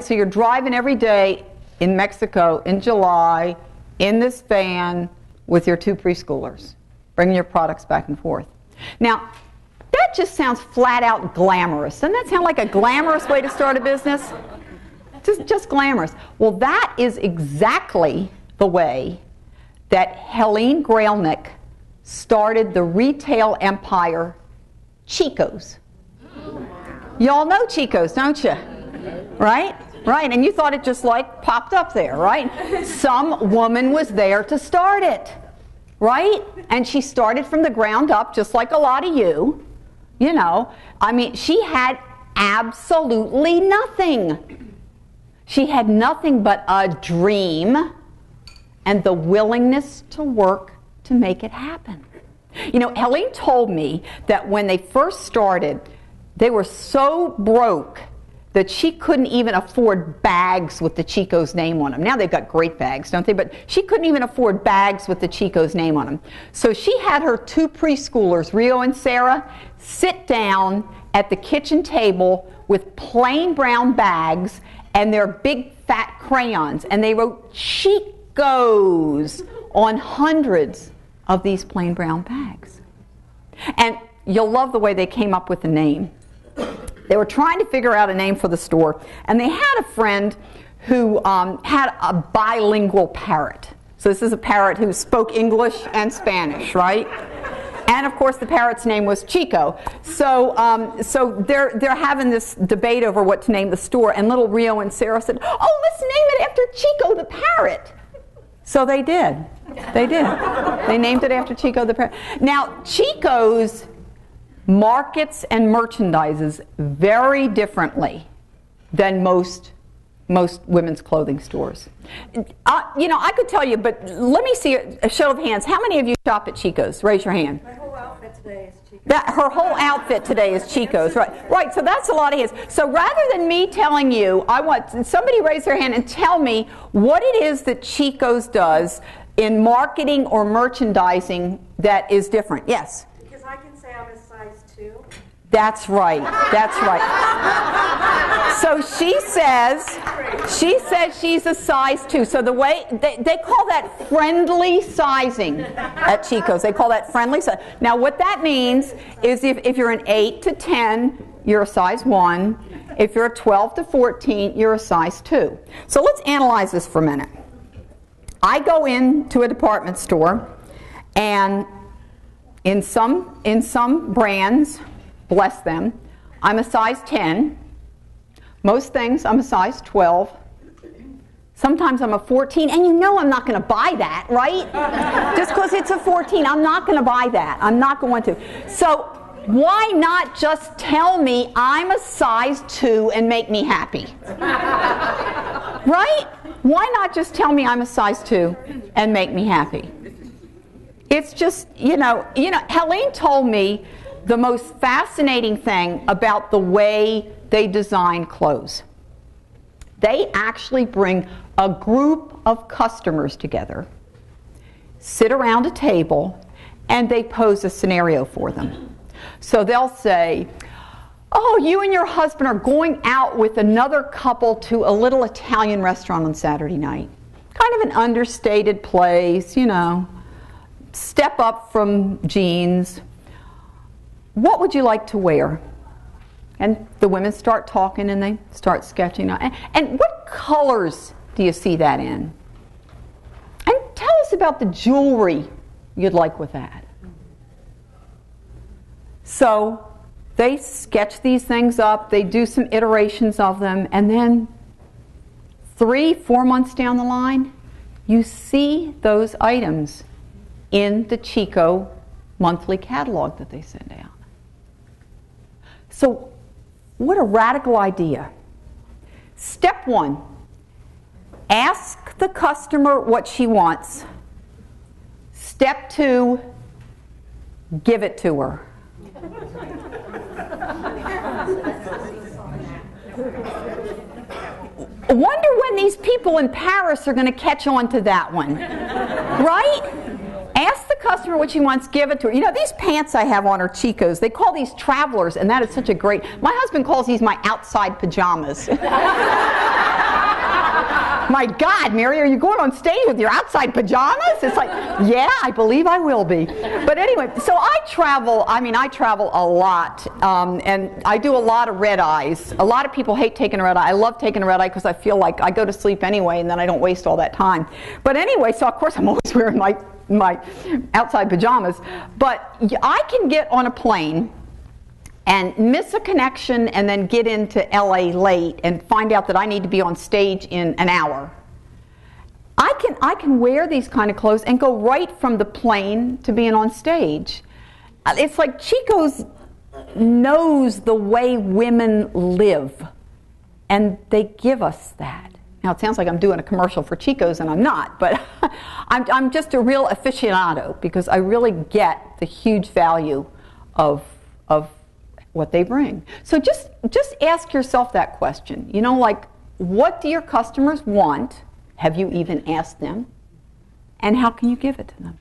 So you're driving every day in Mexico in July in this van with your 2 preschoolers, bringing your products back and forth. Now, that just sounds flat out glamorous. Doesn't that sound like a glamorous way to start a business? Just glamorous. Well, that is exactly the way that Helene Grailnick started the retail empire Chico's. Y'all know Chico's, don't you? Right? Right, and you thought it just like popped up there, right? Some woman was there to start it, right? And she started from the ground up, just like a lot of you. You know, I mean, she had absolutely nothing. She had nothing but a dream and the willingness to work to make it happen. You know, Helene told me that when they first started, they were so broke that she couldn't even afford bags with the Chico's name on them. Now they've got great bags, don't they? But she couldn't even afford bags with the Chico's name on them. So she had her 2 preschoolers, Rio and Sarah, sit down at the kitchen table with plain brown bags and their big fat crayons, and they wrote Chico's on hundreds of these plain brown bags. And you'll love the way they came up with the name. They were trying to figure out a name for the store, and they had a friend who had a bilingual parrot. So this is a parrot who spoke English and Spanish, right? And of course the parrot's name was Chico. So they're having this debate over what to name the store, and little Rio and Sarah said, "Oh, let's name it after Chico the parrot." So they did. They did. They named it after Chico the parrot. Now, Chico's markets and merchandises very differently than most women's clothing stores. You know, I could tell you, but let me see a show of hands. How many of you shop at Chico's? Raise your hand. My whole outfit today is Chico's. Her whole outfit today is Chico's, right? Right. So that's a lot of hands. So rather than me telling you, I want somebody raise their hand and tell me what it is that Chico's does in marketing or merchandising that is different. Yes. Because I can say I'm a size 2. That's right. That's right. So she says she's a size 2. So the way they call that friendly sizing at Chico's. They call that friendly size. Now what that means is if you're an 8 to 10, you're a size 1. If you're a 12 to 14, you're a size 2. So let's analyze this for a minute. I go into a department store, and in some brands, bless them, I'm a size 10. Most things I'm a size 12. Sometimes I'm a 14, and you know I'm not going to buy that, right? Just because it's a 14, I'm not going to buy that. I'm not going to. So why not just tell me I'm a size 2 and make me happy? Right? Why not just tell me I'm a size 2 and make me happy? It's just, you know, Helene told me the most fascinating thing about the way they design clothes. They actually bring a group of customers together, sit around a table, and they pose a scenario for them. So they'll say, "Oh, you and your husband are going out with another couple to a little Italian restaurant on Saturday night. Kind of an understated place, you know. Step up from jeans. What would you like to wear?" And the women start talking and they start sketching. And what colors do you see that in? And tell us about the jewelry you'd like with that. So they sketch these things up, they do some iterations of them, and then 3-4 months down the line, you see those items in the Chico monthly catalog that they send out. So, what a radical idea. Step 1, ask the customer what she wants. Step 2, give it to her. Wonder when these people in Paris are going to catch on to that one, right? Ask the customer what she wants, give it to her. You know, these pants I have on are Chico's. They call these travelers, and that is such a great... My husband calls these my outside pajamas. My God, Mary, are you going on stage with your outside pajamas? It's like, yeah, I believe I will be. But anyway, so I travel a lot, and I do a lot of red eyes. A lot of people hate taking a red eye. I love taking a red eye because I feel like I go to sleep anyway, and then I don't waste all that time. But anyway, so of course I'm always wearing my outside pajamas. But I can get on a plane and miss a connection and then get into LA late and find out that I need to be on stage in an hour. I can wear these kind of clothes and go right from the plane to being on stage. It's like Chico's knows the way women live, and they give us that. Now it sounds like I'm doing a commercial for Chico's, and I'm not, but I'm just a real aficionado because I really get the huge value of what they bring. So just ask yourself that question. You know, like, what do your customers want? Have you even asked them? And how can you give it to them?